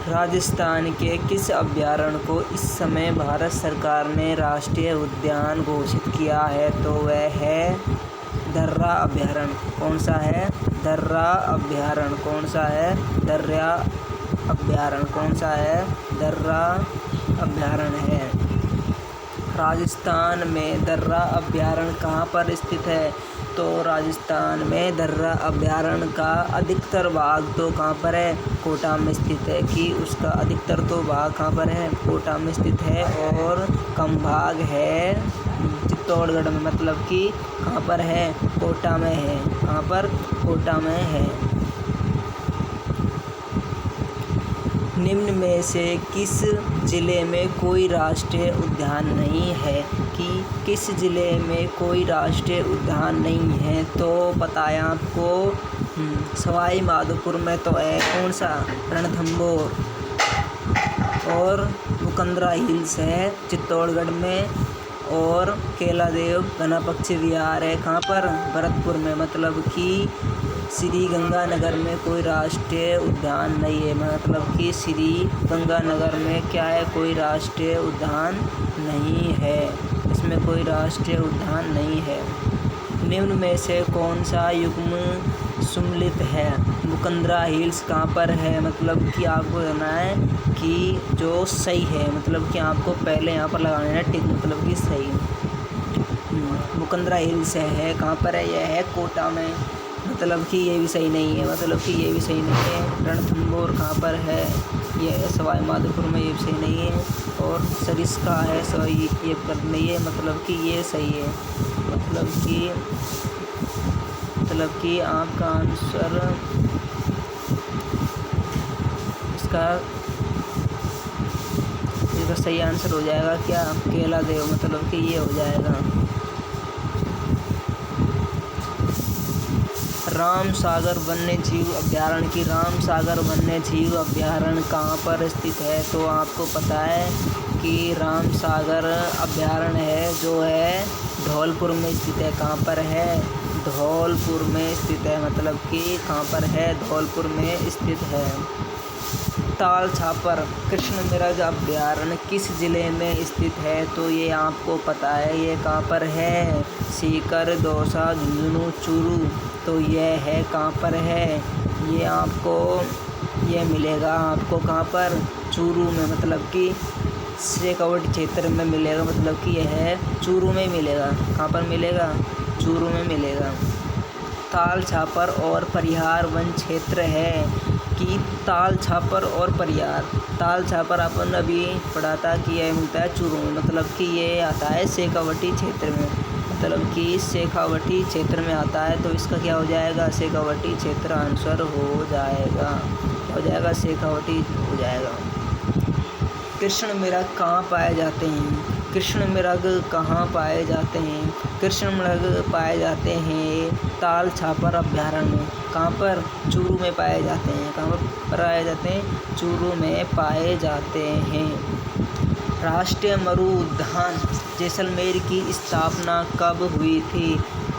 राजस्थान के किस अभयारण्य को इस समय भारत सरकार ने राष्ट्रीय उद्यान घोषित किया है? तो वह है दर्रा अभयारण्य। कौन सा है? दर्रा अभयारण्य। कौन सा है? दर्रा अभयारण्य। कौन सा है? दर्रा अभयारण्य है। राजस्थान में दर्रा अभयारण्य कहाँ पर स्थित है? तो राजस्थान में दर्रा अभयारण्य का अधिकतर भाग तो कहाँ पर है? कोटा में स्थित है। कि उसका अधिकतर तो भाग कहाँ पर है? कोटा में स्थित है। और कम भाग है चित्तौड़गढ़ में, मतलब कि कहाँ पर है? कोटा में है। कहाँ पर? कोटा में है। निम्न में से किस जिले में कोई राष्ट्रीय उद्यान नहीं है? कि किस जिले में कोई राष्ट्रीय उद्यान नहीं है? तो बताया आपको सवाई माधोपुर में तो है। कौन सा? रणथंभौर। और मुकंदरा हिल्स है चित्तौड़गढ़ में। और केलादेव घना पक्षी विहार है कहाँ पर? भरतपुर में। मतलब कि श्री गंगानगर में कोई राष्ट्रीय उद्यान नहीं है। मतलब कि श्री गंगानगर में क्या है? कोई राष्ट्रीय उद्यान नहीं है। इसमें कोई राष्ट्रीय उद्यान नहीं है। निम्न में से कौन सा युग्म सम्मिलित है? मुकंदरा हिल्स कहाँ पर है? मतलब कि आपको कहना है कि जो सही है, मतलब कि आपको पहले यहाँ पर लगाना है टिक, मतलब कि सही। मुकंदरा हिल्स है कहाँ पर है? यह है कोटा में। मतलब कि ये भी सही नहीं है। मतलब कि ये भी सही नहीं है। रणथंभौर कहाँ पर है? यह है सवाई माधोपुर में। ये भी सही नहीं है। और सरिस्का है सही, ये कर नहीं है। मतलब कि ये सही है। मतलब कि आपका आंसर इसका सही आंसर हो जाएगा क्या? केलादेव। मतलब कि ये हो जाएगा। रामसागर वन्य जीव अभयारण्य की रामसागर वन्य जीव अभयारण्य कहाँ पर स्थित है? तो आपको पता है कि रामसागर अभयारण्य है जो है धौलपुर में स्थित है। कहाँ पर है? धौलपुर में स्थित है। मतलब कि कहाँ पर है? धौलपुर में स्थित है। ताल छापर कृष्ण मृग अभयारण्य किस जिले में स्थित है? तो ये आपको पता है। ये कहाँ पर है? सीकर, दौसा, झुंझुनू, चूरू। तो यह है कहाँ पर है? ये आपको ये मिलेगा आपको कहाँ पर? चूरू में। मतलब कि शेखावटी क्षेत्र में मिलेगा। मतलब कि यह है चूरू में मिलेगा। कहाँ पर मिलेगा? चूरू में मिलेगा। ताल छापर और परिहार वन क्षेत्र है कि ताल छापर और परिहार। ताल छापर अपन अभी पढ़ा था कि यह मिलता है चूरू में। मतलब कि ये आता है शेखावटी क्षेत्र में। मतलब कि शेखावटी क्षेत्र में आता है। तो इसका क्या हो जाएगा? शेखावटी क्षेत्र आंसर हो जाएगा। हो जाएगा शेखावटी हो जाएगा। कृष्ण मृग कहाँ पाए जाते हैं? कृष्ण मृग कहाँ पाए जाते हैं? कृष्ण मृग पाए जाते हैं ताल छापर अभयारण्य में। कहाँ पर? चूरू में पाए जाते हैं। कहाँ पर पाए जाते हैं? चूरू में पाए जाते हैं। राष्ट्रीय मरु उद्यान जैसलमेर की स्थापना कब हुई थी?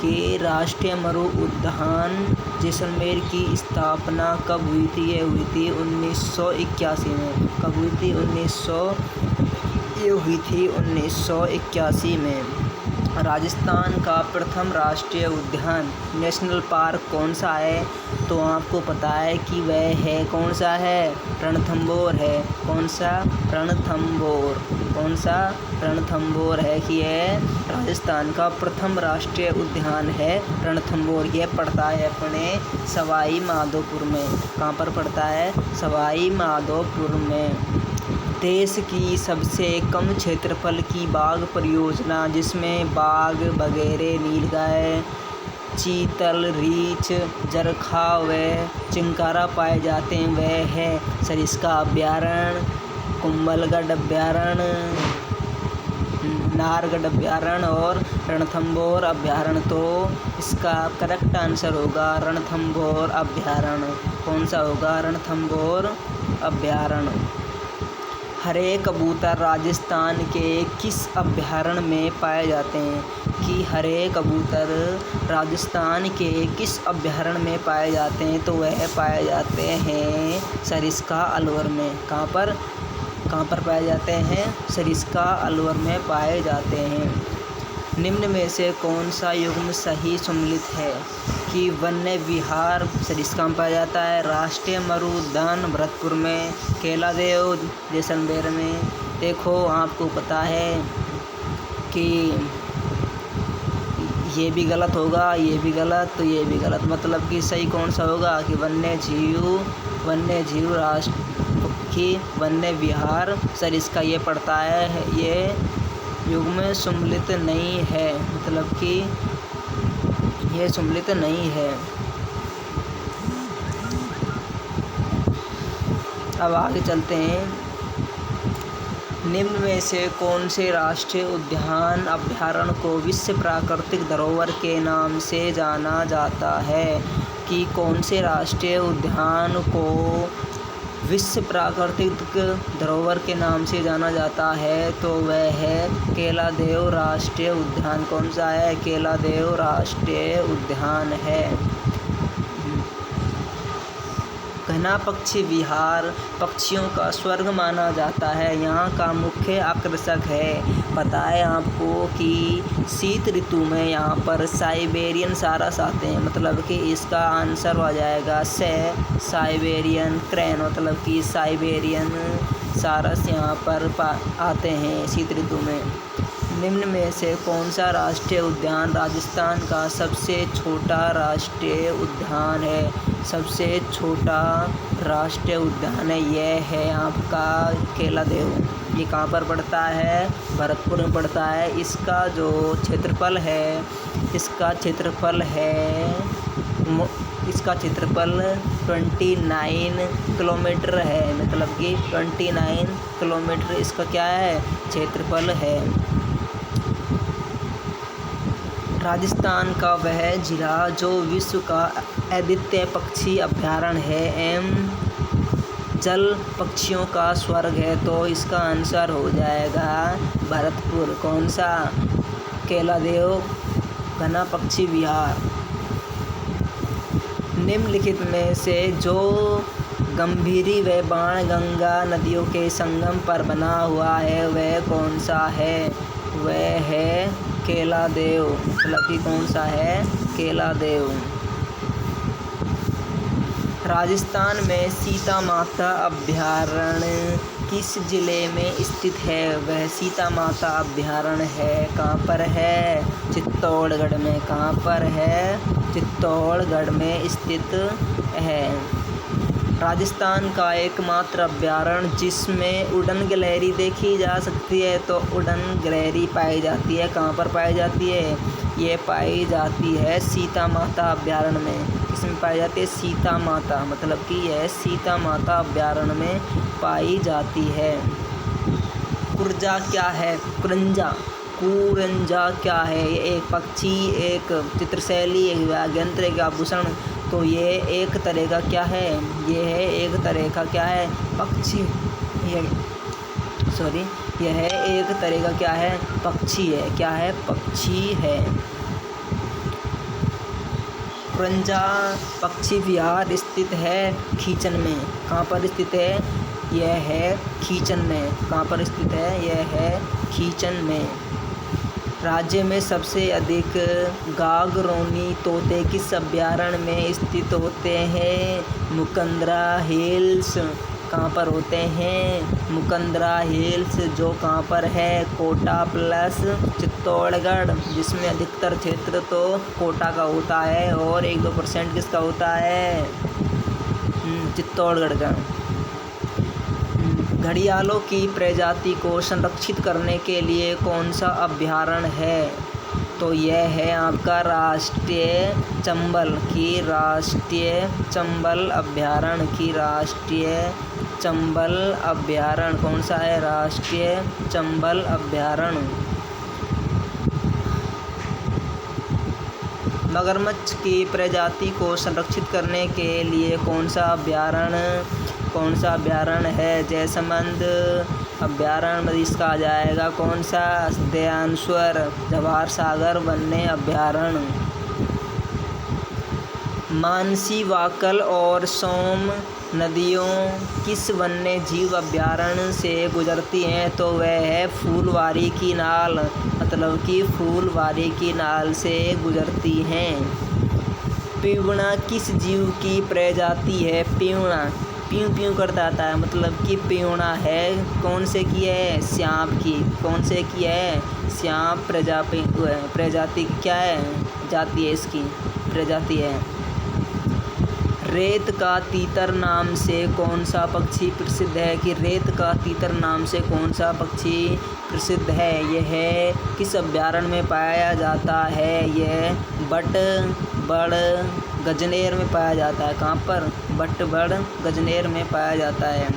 कि राष्ट्रीय मरु उद्यान जैसलमेर की स्थापना कब हुई थी? ये हुई थी 1981 में। कब हुई थी? ये हुई थी 1981 में। राजस्थान का प्रथम राष्ट्रीय उद्यान नेशनल पार्क कौन सा है? तो आपको पता है कि वह है कौन सा है? रणथंभौर है। कौन सा? रणथंभौर। कौन सा? रणथंभौर है कि यह राजस्थान का प्रथम राष्ट्रीय उद्यान है रणथंभौर। यह पड़ता है अपने सवाई माधोपुर में। कहाँ पर पड़ता है? सवाई माधोपुर में। देश की सबसे कम क्षेत्रफल की बाघ परियोजना जिसमें बाघ, बगेरे, नीलगाय, चीतल, रीछ, जरखा व चिंकारा पाए जाते हैं वह है सरिस्का अभयारण्य, कुंभलगढ़ अभयारण्य, नाहरगढ़ अभयारण्य और रणथंभौर अभयारण्य। तो इसका करेक्ट आंसर होगा रणथंभौर अभयारण्य। कौन सा होगा? रणथंभौर अभयारण्य। हरे कबूतर राजस्थान के किस अभयारण्य में पाए जाते हैं? कि हरे कबूतर राजस्थान के किस अभयारण्य में पाए जाते हैं? तो वह पाए जाते हैं सरिस्का अलवर में। कहाँ पर पाए जाते हैं? सरिस्का अलवर में पाए जाते हैं। निम्न में से कौन सा युग्म सही सम्मिलित है? कि वन्य विहार सरिस्का में पाया जाता है, राष्ट्रीय मरु उद्यान भरतपुर में, केलादेव जैसलमेर में। देखो आपको पता है कि ये भी गलत होगा, ये भी गलत, तो ये भी गलत। मतलब कि सही कौन सा होगा? कि वन्य विहार सरिस्का ये पड़ता है, ये युग्म सम्मिलित नहीं है। मतलब कि ये सम्मिलित नहीं है। अब आगे चलते हैं। निम्न में से कौन से राष्ट्रीय उद्यान अभयारण्य को विश्व प्राकृतिक धरोहर के नाम से जाना जाता है? कि कौन से राष्ट्रीय उद्यान को विश्व प्राकृतिक धरोहर के नाम से जाना जाता है? तो वह है केलादेव राष्ट्रीय उद्यान। कौन सा है? केलादेव राष्ट्रीय उद्यान है। घना पक्षी विहार पक्षियों का स्वर्ग माना जाता है। यहाँ का मुख्य आकर्षक है, पता है आपको कि शीत ऋतु में यहाँ पर साइबेरियन सारस आते हैं। मतलब कि इसका आंसर हो जाएगा साइबेरियन क्रेन। मतलब कि साइबेरियन सारस यहाँ पर आते हैं शीत ऋतु में। निम्न में से कौन सा राष्ट्रीय उद्यान राजस्थान का सबसे छोटा राष्ट्रीय उद्यान है? सबसे छोटा राष्ट्रीय उद्यान है यह है आपका केलादेव। ये कहाँ पर पड़ता है? भरतपुर में पड़ता है। इसका जो क्षेत्रफल है, इसका क्षेत्रफल 29 किलोमीटर है। मतलब कि 29 किलोमीटर इसका क्या है? क्षेत्रफल है। राजस्थान का वह जिला जो विश्व का अद्वितीय पक्षी अभयारण्य है एवं जल पक्षियों का स्वर्ग है, तो इसका आंसर हो जाएगा भरतपुर। कौन सा? केलादेव घना पक्षी विहार। निम्नलिखित में से जो गंभीरी व बाणगंगा नदियों के संगम पर बना हुआ है वह कौन सा है? वह है केलादेव। मतलब कि कौन सा है? केलादेव। राजस्थान में सीता माता अभयारण्य किस जिले में स्थित है? वह सीता माता अभयारण्य है, कहाँ पर है? चित्तौड़गढ़ में। कहाँ पर है? चित्तौड़गढ़ में स्थित है। राजस्थान का एकमात्र अभयारण्य जिसमें उड़न गिलहरी देखी जा सकती है, तो उड़न गिलहरी पाई जाती है। कहाँ पर पाई जाती है? ये पाई जाती है सीता माता अभयारण्य में। किसमें पाई जाती है? सीता माता। मतलब कि यह सीता माता अभयारण्य में पाई जाती है। कुरजा क्या है? कुरंजा क्या है? ये एक पक्षी, एक चित्रशैली, एक वाद्ययंत्र, एक आभूषण। तो ये एक तरह का क्या है? ये है एक तरह का क्या है? पक्षी। यह एक तरह का क्या है? पक्षी है। क्या है? पक्षी है। कुरंजा पक्षी विहार स्थित है खीचन में। कहाँ पर स्थित है? यह है खीचन में। कहाँ पर स्थित है? यह है खीचन में। राज्य में सबसे अधिक गागरोनी तोते किस अभयारण्य में स्थित होते हैं? मुकंदरा हिल्स। कहाँ पर होते हैं? मुकंदरा हिल्स, जो कहाँ पर है? कोटा प्लस चित्तौड़गढ़, जिसमें अधिकतर क्षेत्र तो कोटा का होता है और 1-2% किसका होता है? चित्तौड़गढ़ का। घड़ियालों की प्रजाति को संरक्षित करने के लिए कौन सा अभयारण्य है? तो यह है आपका राष्ट्रीय चंबल अभयारण्य। कौन सा है? राष्ट्रीय चंबल अभयारण्य। मगरमच्छ की प्रजाति को संरक्षित करने के लिए कौन सा कौन सा अभ्यारण्य है? जयसमंद अभ्यारण्य। इसका आ जाएगा कौन सा? दयानश्वर जवाहर सागर वन्य अभ्यारण्य। मानसी, वाकल और सोम नदियों किस वन्य जीव अभ्यारण्य से गुजरती हैं? तो वह है फूलवारी की नाल, मतलब कि फूलवारी की नाल से गुजरती हैं। पीवड़ा किस जीव की प्रजाति है? पीवड़ा प्यूं प्यूं करता आता है, मतलब कि पीवड़ा है कौन से की है? सांप की। कौन से की है? सांप प्रजाति क्या है? जाति है इसकी, प्रजाति है। रेत का तीतर नाम से कौन सा पक्षी प्रसिद्ध है? कि रेत का तीतर नाम से कौन सा पक्षी प्रसिद्ध है? यह किस अभ्यारण्य में पाया जाता है? यह बट-बड़ गजनेर में पाया जाता है। कहाँ पर? बट-बड़ गजनेर में पाया जाता है।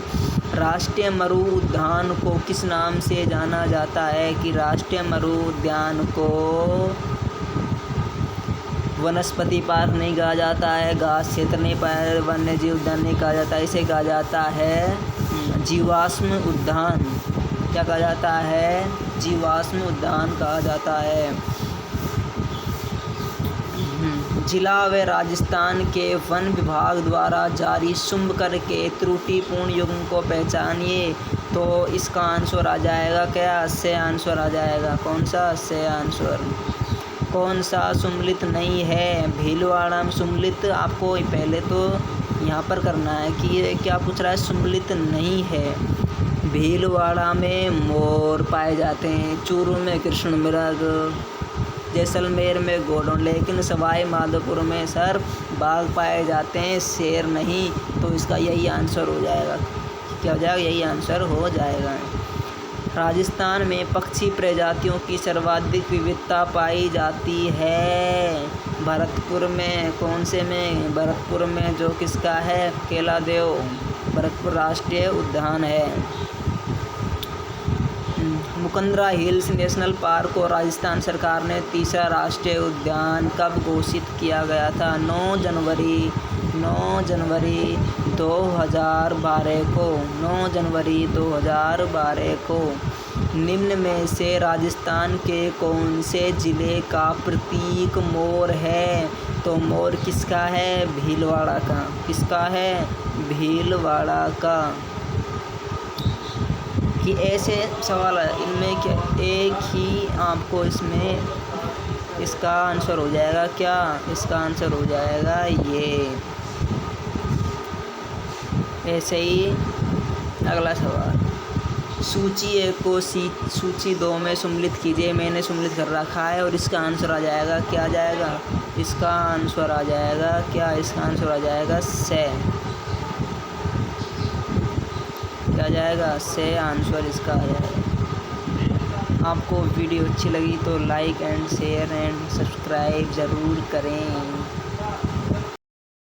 राष्ट्रीय मरु उद्यान को किस नाम से जाना जाता है? कि राष्ट्रीय मरु उद्यान को वनस्पति पार्क नहीं कहा जाता है, घास क्षेत्र नहीं पाया, वन्य जीव उद्यान नहीं कहा जाता, इसे कहा जाता है जीवाश्म उद्यान। क्या कहा जाता है? जीवाश्म उद्यान कहा जाता है। जिला व राजस्थान के वन विभाग द्वारा जारी शुंभ कर के त्रुटिपूर्ण युग्म को पहचानिए। तो इसका आंसर आ जाएगा क्या? से आंसर आ जाएगा। कौन सा? से आंसर। कौन सा सुम्मिलित नहीं है? भीलवाड़ा में सुम्मिलित आपको पहले तो यहाँ पर करना है कि ये क्या पूछ रहा है? सुम्मिलित नहीं है। भीलवाड़ा में मोर पाए जाते हैं, चूरू में कृष्ण मृग, जैसलमेर में घोड़ों, लेकिन सवाई माधोपुर में सर बाघ पाए जाते हैं, शेर नहीं। तो इसका यही आंसर हो जाएगा। क्या हो जाएगा? यही आंसर हो जाएगा। राजस्थान में पक्षी प्रजातियों की सर्वाधिक विविधता पाई जाती है। भरतपुर में। कौन से में? भरतपुर में, जो किसका है? केलादेव भरतपुर राष्ट्रीय उद्यान है। मुकंदरा हिल्स नेशनल पार्क को राजस्थान सरकार ने तीसरा राष्ट्रीय उद्यान कब घोषित किया गया था? 9 जनवरी 2012 को। 9 जनवरी 2012 को। निम्न में से राजस्थान के कौन से जिले का प्रतीक मोर है? तो मोर किसका है? भीलवाड़ा का। किसका है? भीलवाड़ा का। कि ऐसे सवाल है इनमें क्या एक ही आपको इसमें इसका आंसर हो जाएगा क्या? इसका आंसर हो जाएगा ये। ऐसे ही अगला सवाल, सूची 1 को सूची 2 में सम्मिलित कीजिए। मैंने सम्मिलित कर रखा है और इसका आंसर आ जाएगा क्या? आ जाएगा इसका आंसर आ जाएगा क्या? इसका आंसर आ जाएगा से। क्या आ जाएगा? से आंसर इसका आ जाएगा। आपको वीडियो अच्छी लगी तो like and share and subscribe ज़रूर करें।